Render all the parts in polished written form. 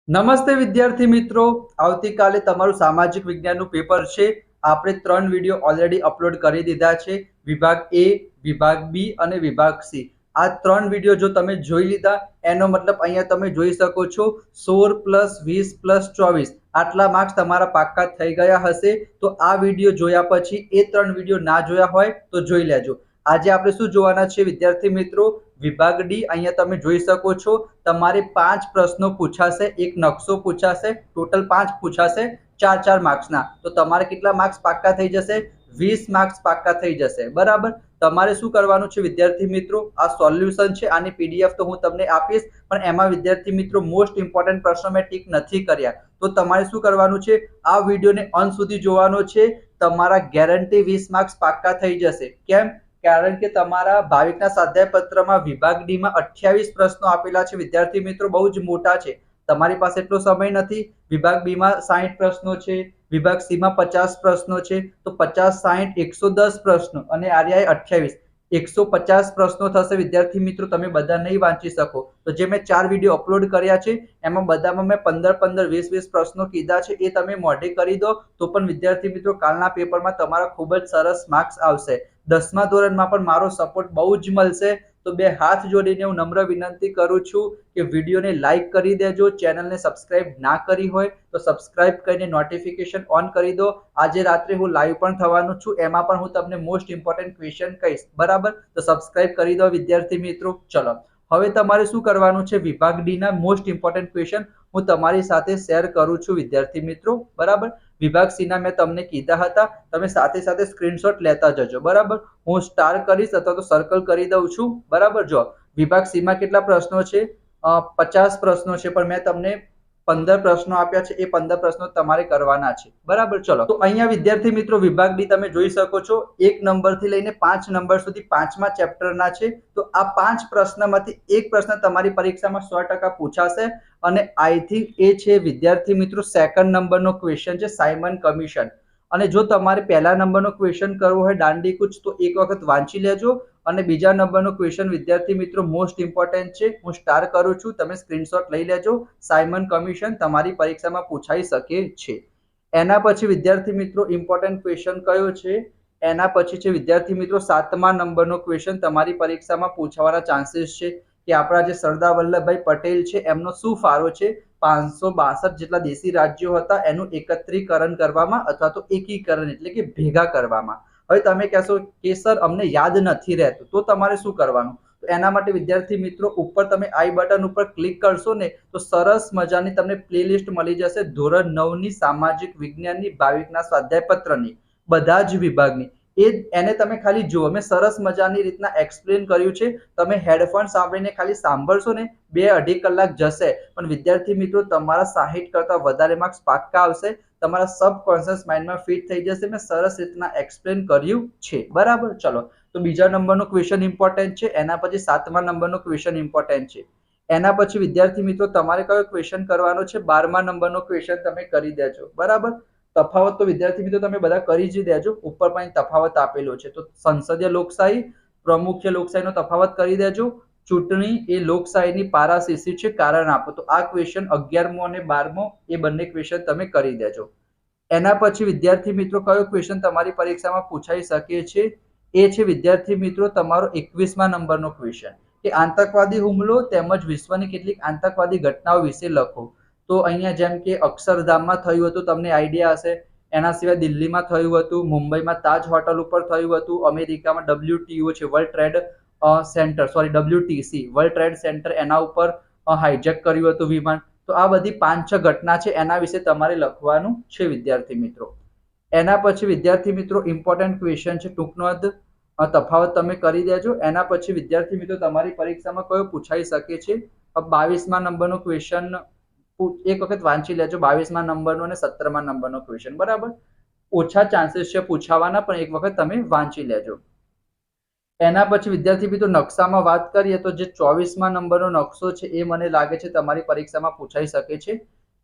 નમસ્તે વિદ્યાર્થી મિત્રો, આવતીકાલે તમારું સામાજિક વિજ્ઞાનનું પેપર છે. આપણે 3 વિડીયો ઓલરેડી અપલોડ કરી દીધા છે. વિભાગ એ, વિભાગ બી અને વિભાગ સી. આ 3 વિડીયો જો તમે જોઈ લીધા એનો મતલબ અહીંયા તમે જોઈ શકો છો 16 + 20 + 24 આટલા માર્ક્સ તમારા પાક્કા થઈ ગયા હશે. તો આ વિડીયો જોયા પછી એ 3 વિડીયો ના જોયા હોય તો જોઈ લેજો. આજે આપણે શું જોવાના છે વિદ્યાર્થી મિત્રો? વિભાગ ડી. અહીંયા તમે જોઈ શકો છો તમારે 5 પ્રશ્નો પૂછાશે, એક નકશો પૂછાશે, ટોટલ 5 પૂછાશે 4-4 માર્ક્સના. તો તમારે કેટલા માર્ક્સ પાક્કા થઈ જશે? 20 માર્ક્સ પાક્કા થઈ જશે. બરાબર. તમારે શું કરવાનું છે વિદ્યાર્થી મિત્રો? આ સોલ્યુશન છે, આની પીડીએફ તો હું તમને આપીશ, પણ એમાં વિદ્યાર્થી મિત્રો મોસ્ટ ઇમ્પોર્ટન્ટ પ્રશ્નો મેં ટીક નથી કર્યા. તો તમારે શું કરવાનું છે? આ વિડીયોને અંત સુધી જોવાનો છે. તમારા ગેરંટી 20 માર્ક્સ પાક્કા થઈ જશે. કેમ? કારણ કે તમારા ભાવિકના સ્વાધ્યાય પત્રમાં વિભાગ ડી માં 28 પ્રશ્નો આપેલા છે વિદ્યાર્થી મિત્રો, બહુ જ મોટા છે. તમારી પાસે એટલો સમય નથી. વિભાગ બી માં 60 પ્રશ્નો છે, વિભાગ સી માં 50 પ્રશ્નો છે. તો 50 60 110 પ્રશ્નો અને આર્યાએ 28 150 પ્રશ્નો થશે વિદ્યાર્થી મિત્રો. તમે બધા નહીં વાંચી શકો. તો જે મેં 4 વિડીયો અપલોડ કર્યા છે એમાં બધામાં મેં 15 20 પ્રશ્નો કીધા છે, એ તમે મોઢે કરી દો તો પણ વિદ્યાર્થી મિત્રો કાલના પેપરમાં તમારા ખૂબ જ સરસ માર્ક્સ આવશે. 10મા ધોરણમાં પણ મારો સપોર્ટ બહુ જ મળશે. તો બે હાથ જોડીને હું નમ્ર વિનંતી કરું છું કે વિડીયોને લાઈક કરી દેજો. ચેનલને સબસ્ક્રાઇબ ના કરી હોય તો સબસ્ક્રાઇબ કરીને નોટિફિકેશન ઓન કરી દો. આજે રાત્રે હું લાઈવ પણ થવાનું છું, એમાં પણ હું તમને મોસ્ટ ઇમ્પોર્ટન્ટ ક્વેશ્ચન કહીશ. બરાબર. તો સબસ્ક્રાઇબ કરી દો વિદ્યાર્થી મિત્રો. ચલો, હવે તમારે શું કરવાનું છે? વિભાગ ડી ના મોસ્ટ ઇમ્પોર્ટન્ટ ક્વેશ્ચન હું તમારી સાથે શેર કરું છું વિદ્યાર્થી મિત્રો. બરાબર. વિભાગ સી ના મેં તમને કીધા હતા, તમે સાથે સાથે સ્ક્રીનશોટ લેતા જજો. બરાબર. હું સ્ટાર કરીશ અથવા તો સર્કલ કરી દઉં છું. બરાબર. જો વિભાગ સી માં કેટલા પ્રશ્નો છે? 50 પ્રશ્નો છે, પણ મેં તમને 15 પ્રશ્નો આપ્યા છે. એ 15 પ્રશ્નો તમારે કરવાના છે. બરાબર. ચલો, તો અહીંયા વિદ્યાર્થી મિત્રો વિભાગ ડી તમે જોઈ શકો છો 1 નંબરથી લઈને 5 નંબર સુધી 5મા ચેપ્ટરના છે. તો આ 5 પ્રશ્નમાંથી એક પ્રશ્ન તમારી પરીક્ષામાં 100% પૂછાશે. અને આઈ થિંક એ છે વિદ્યાર્થી મિત્રો સેકન્ડ નંબરનો ક્વેશ્ચન છે, સાયમન કમિશન. અને જો તમારે પહેલા નંબરનો ક્વેશ્ચન કરવો હોય દાંડી કૂચ, તો એક વખત વાંચી લેજો. અને બીજા નંબરનો ક્વેશ્ચન વિદ્યાર્થી મિત્રો મોસ્ટ ઇમ્પોર્ટન્ટ છે, હું સ્ટાર કરું છું, તમે સ્ક્રીનશોટ લઈ લેજો. સાયમન કમિશન તમારી પરીક્ષામાં પૂછાઈ શકે છે. એના પછી વિદ્યાર્થી મિત્રો ઇમ્પોર્ટન્ટ ક્વેશ્ચન કયો છે? એના પછી છે વિદ્યાર્થી મિત્રો 7મા નંબરનો ક્વેશ્ચન તમારી પરીક્ષામાં પૂછવાના ચાન્સીસ છે કે આપણા જે સરદાર વલ્લભભાઈ પટેલ છે એમનો શું ફાળો છે 562 જેટલા દેશી રાજ્યો હતા એનું એકત્રીકરણ કરવામાં અથવા તો એકીકરણ એટલે કે ભેગા કરવામાં. હવે તમે કહેશો કે સર અમને યાદ નથી રહેતું, તો તમારે શું કરવાનું? તો એના માટે વિદ્યાર્થી મિત્રો ઉપર તમે આઈ બટન ઉપર ક્લિક કરશો ને તો સરસ મજાની તમને પ્લેલિસ્ટ મળી જશે ધોરણ 9ની સામાજિક વિજ્ઞાનની ભાવિકના સ્વાધ્યાય પત્રની બધા જ વિભાગની. એને તમે ખાલી જુઓ, મેં સરસ મજાની રીતના એક્સપ્લેન કર્યું છે. તમે હેડફોન સાંભળીને ખાલી સાંભળશો ને 2-2.5 કલાક જશે, પણ વિદ્યાર્થી મિત્રો તમારા 60 કરતા વધારે માર્ક્સ પાક્કા આવશે. તમારા સબકોન્શિયસ માઇન્ડમાં ફિટ થઈ જશે. મેં સરસ રીતના એક્સપ્લેન કર્યું છે. બરાબર. ચલો, તો બીજા નંબરનો ક્વેશ્ચન ઇમ્પોર્ટન્ટ છે. એના પછી 7મા નંબરનો ક્વેશ્ચન ઇમ્પોર્ટન્ટ છે. એના પછી વિદ્યાર્થી મિત્રો તમારે કયો ક્વેશ્ચન કરવાનો છે? 12મા નંબરનો ક્વેશ્ચન તમે કરી દેજો. બરાબર. તફાવત તો વિદ્યાર્થી મિત્રો તમે બધા કરી જ દેજો. ઉપર પણ તફાવત આપેલો છે. તો સંસદીય લોકશાહી, પ્રમુખ્ય લોકશાહીનો તફાવત કરી દેજો. ચૂંટણી એ લોકશાહીની પારાશીશી છે, કારણ આપો. તો આ ક્વેશ્ચન 11મો અને 12મો એ બંને ક્વેશ્ચન તમે કરી દેજો. એના પછી વિદ્યાર્થી મિત્રો કયો ક્વેશ્ચન તમારી પરીક્ષામાં પૂછાઈ શકે છે? એ છે વિદ્યાર્થી મિત્રો તમારો 21મા નંબરનો ક્વેશ્ચન કે આતંકવાદી હુમલો તેમજ વિશ્વની કેટલીક આતંકવાદી ઘટનાઓ વિશે લખો. તો અહીંયા જેમ કે અક્ષરધામમાં થયું હતું, તમને આઈડિયા હશે. એના સિવાય દિલ્હીમાં થયું હતું, મુંબઈમાં તાજ હોટલ ઉપર થયું હતું, અમેરિકામાં WTO છે world trade centre, sorry WTC world trade centre, એના ઉપર હાઈજેક કર્યું હતું વિમાન. તો આ બધી 5-6 ઘટના છે, એના વિશે તમારે લખવાનું છે વિદ્યાર્થી મિત્રો. એના પછી વિદ્યાર્થી મિત્રો ઇમ્પોર્ટન્ટ ક્વેશ્ચન છે, ટૂંકનોંધ તફાવત તમે કરી દેજો. એના પછી વિદ્યાર્થી મિત્રો તમારી પરીક્ષામાં કયો પૂછાઈ શકે છે? 22મા નંબરનો ક્વેશ્ચન એક વખત વાંચી લેજો. 22મા નંબરનો અને 17મા નંબરનો ક્વેશ્ચન. બરાબર. ઓછા ચાન્સીસ છે પૂછાવાના, પણ એક વખત તમે વાંચી લેજો. એના પછી વિદ્યાર્થી મિત્રો નકશામાં વાત કરીએ તો જે 24મા નંબરનો નકશો છે એ મને લાગે છે તમારી પરીક્ષામાં પૂછાઈ શકે છે.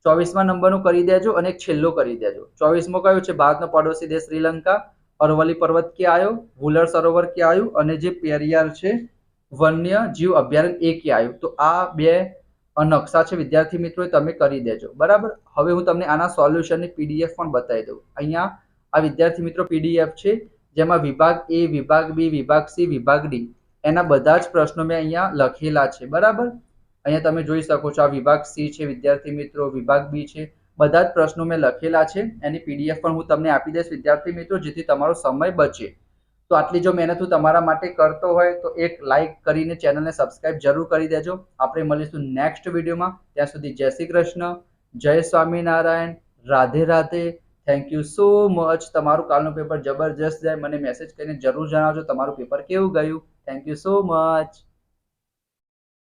24મા નંબરનું કરી દેજો અને એક છેલ્લો કરી દેજો. 24મો કયો છે? ભારતનો પડોશી દેશ શ્રીલંકા, અરવલ્લી પર્વત ક્યાં આવ્યો, વુલર સરોવર ક્યાં આવ્યું, અને જે પેરિયાર છે વન્ય જીવ અભયારણ્ય એ ક્યાં આવ્યું. તો આ બે નકશા છે વિદ્યાર્થી મિત્રો તમે કરી દેજો, બરાબર. હવે હું તમને આના સોલ્યુશનની પીડીએફ પણ બતાવી દઉં. અહીંયા આ વિદ્યાર્થી મિત્રો પીડીએફ છે, જેમાં વિભાગ એ, વિભાગ બી, વિભાગ સી, વિભાગ ડી એના બધા જ પ્રશ્નો મેં અહીંયા લખેલા છે, બરાબર. અહીંયા તમે જોઈ શકો છો, આ વિભાગ સી છે વિદ્યાર્થી મિત્રો, વિભાગ બી છે, બધા જ પ્રશ્નો મેં લખેલા છે. એની પીડીએફ પણ હું તમને આપી દઈશ વિદ્યાર્થી મિત્રો, જેથી તમારો સમય બચે. તો આટલી જો મહેનત હું તમારા માટે કરતો હોય તો એક લાઈક કરીને ચેનલને સબસ્ક્રાઇબ જરૂર કરી દેજો. આપણે મળીશું નેક્સ્ટ વિડીયોમાં. ત્યાં સુધી જય શ્રી કૃષ્ણ, જય Swaminarayan, Radhe Radhe. Thank you so much. તમારું કાલનું પેપર જબરજસ્ત જાય. મને મેસેજ કરીને જરૂર જણાવજો તમારું પેપર કેવું ગયું. Thank you so much.